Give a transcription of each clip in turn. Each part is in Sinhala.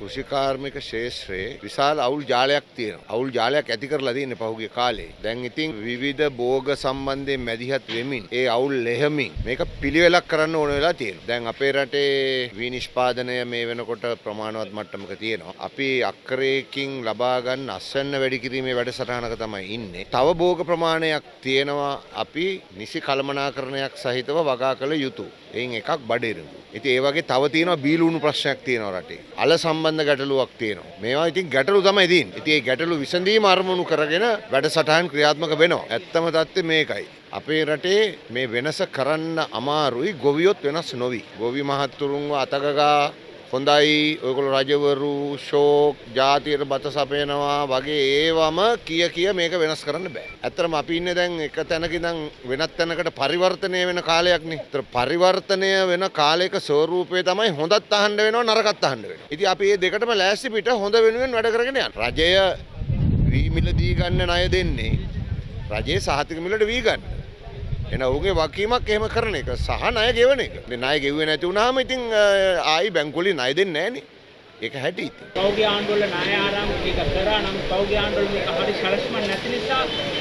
කෘෂිකාර්මික ශේෂ්ත්‍රයේ විශාල අවුල් ජාලයක් තියෙනවා. අවුල් ජාලයක් ඇති කරලා තියෙන්නේ පහුගිය කාලේ. දැන් ඉතින් විවිධ භෝග සම්බන්ධයෙන් මැදිහත් වෙමින් ඒ අවුල් ලෙහමින් මේක පිළිවෙලක් කරන්න ඕන වෙලා තියෙනවා. දැන් අපේ රටේ විනිෂ්පාදනය මේ වෙනකොට ප්‍රමාණවත් මට්ටමක තියෙනවා. අපි අක්කරයකින් ලබා ගන්න අස්වැන්න වැඩි කිරීමේ වැඩසටහනක තමයි ඉන්නේ. තව භෝග ප්‍රමාණයක් තියෙනවා අපි නිසි කළමනාකරණයක් සහිතව වගා කළ යුතුයි. එයින් එකක් බඩේරුඟු. ඉතින් ඒ වගේ තව තියෙනවා බීලුණු ප්‍රශ්නයක් තියෙනවා රටේ. අල සම්බන්ධ ගැටලුවක් තියෙනවා. මේවා ඉතින් ගැටලු තමයි තියෙන්නේ. ඉතින් මේ ගැටලු විසඳීම අරමුණු කරගෙන වැඩසටහන් ක්‍රියාත්මක වෙනවා. ඇත්තම தත්ත්වය මේකයි. අපේ රටේ මේ වෙනස කරන්න අමාරුයි ගොවියොත් වෙනස් නොවි. ගොවි මහත්තුරුන්ව අතගගා හොඳයි ඔයගොල්ලෝ රජවරු ෂෝක් ජාතියට බත සපයනවා වගේ ඒවම කිය මේක වෙනස් කරන්න බෑ. ඇත්තටම අපි ඉන්නේ දැන් එක තැනක ඉඳන් වෙනත් තැනකට පරිවර්තනය වෙන කාලයක්නේ. ඒතර පරිවර්තනය වෙන කාලයක ස්වරූපය තමයි හොඳත් අහන්න වෙනවා නරකත් අහන්න වෙනවා. ඉතින් අපි මේ දෙකටම ලෑස්ති පිට හොඳ වෙනුවෙන් වැඩ කරගෙන යන්න. රජය වී මිල දී ගන්න ණය දෙන්නේ රජයේ සහතික මිලට වී ගන්න. එන ඔහුගේ වකීමක් එහෙම කරන එක සහ ණය ගෙවන එක. මේ ණය ගෙවුවේ නැති වුණාම ඉතින් ආයි බැංකුවලින් ණය දෙන්නේ නැහනේ. ඒක හැටි ඉතින්. පෞද්ගලික ආණ්ඩුවල ණය ආරම්භ මේක කරා නම් පෞද්ගලික ආණ්ඩුවල මේක හරි සලස්මක් නැති නිසා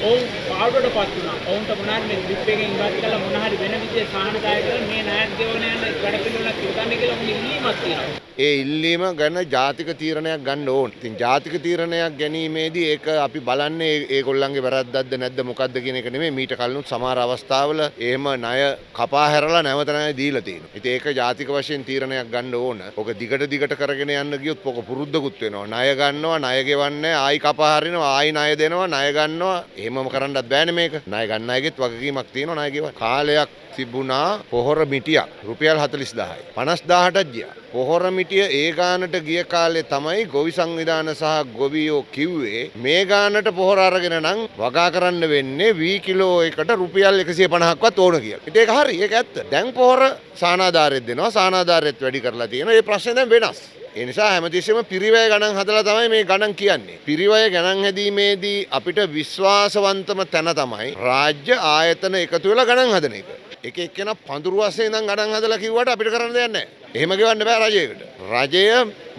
ඔවුන් පාඩුවටපත් වුණා. ඔවුන්ට මොනවාරි මේ ඩිප් එකෙන් ඉවත් කළා මොනවාරි වෙන විදිහේ සාහනදායක කරලා මේ ණයත් ගෙවන යන වැඩ පිළිවෙලක් යොදන්න කියලා ඔවුන් ඉල්ලීමක් තියෙනවා. ඒ ඉල්ලීම ගැන ජාතික තීරණයක් ගන්න ඕන. ඉතින් ජාතික තීරණයක් ගැනීමේදී ඒක අපි බලන්නේ ඒගොල්ලන්ගේ වැරද්දක්ද නැද්ද මොකද්ද කියන එක නෙමෙයි. මීට කලිනුත් සමහර අවස්ථාවල එහෙම ණය කපා හැරලා නැවත ණය දීලා තියෙනවා. ඉතින් ඒක ජාතික වශයෙන් තීරණයක් ගන්න ඕන. ඔක දිගට කරගෙන යන්න ගියොත් ඔක පුරුද්දකුත් වෙනවා. ණය ගන්නවා, ණය ගෙවන්නේ, ආයි කපා හරිනවා, ආයි ණය දෙනවා, ණය ගන්නවා. එහෙමම කරන්නත් බෑනේ මේක. ණය ගන්න අයගෙත් වගකීමක් තියෙනවා ණය ගෙවන්න. කාලයක් තිබුණා පොහොර මිටියක් රුපියල් 40000යි 50000ටත් ගියා. පොහොර මිටිය ඒ ගානට ගිය කාලේ තමයි ගොවි සංවිධාන සහ ගොවියෝ කිව්වේ මේ ගානට පොහොර අරගෙන නම් වගා කරන්න වෙන්නේ වී කිලෝ එකට රුපියල් 150ක්වත් ඕන කියලා. ඉතින් ඒක හරි. ඒක ඇත්ත. දැන් පොහොර සානාධාරෙත් දෙනවා. සානාධාරෙත් වැඩි කරලා තියෙනවා. ඒ ප්‍රශ්නේ දැන් වෙනස්. ඒ නිසා හැමතිස්සෙම පිරිවැය ගණන් හදලා තමයි මේ ගණන් කියන්නේ. පිරිවැය ගණන් හැදීමේදී අපිට විශ්වාසවන්තම තැන තමයි රාජ්‍ය ආයතන එකතු වෙලා ගණන් හදන එක. එක එක්කෙනා පඳුරු වශයෙන් ඉඳන් ගණන් හදලා කිව්වට අපිට කරන්න දෙයක් නැහැ. එහෙම ගෙවන්න බෑ රජයකට. රජය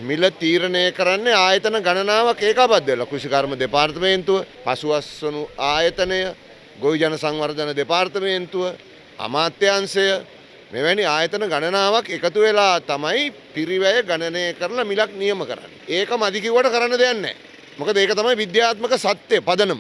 මිල තීරණය කරන්නේ ආයතන ගණනාවක් ඒකාබද්ධ වෙලා. කෘෂිකර්ම දෙපාර්තමේන්තුව, පසුවස්වනු ආයතනය, ගොවි ජන සංවර්ධන දෙපාර්තමේන්තුව, අමාත්‍යාංශය මෙවැනි ආයතන ගණනාවක් එකතු වෙලා තමයි පිරිවැය ගණනය කරලා මිලක් නියම කරන්නේ. ඒක මදි කිව්වට කරන්න දෙයක් නැහැ. මොකද ඒක තමයි විද්‍යාත්මක සත්‍ය පදනම.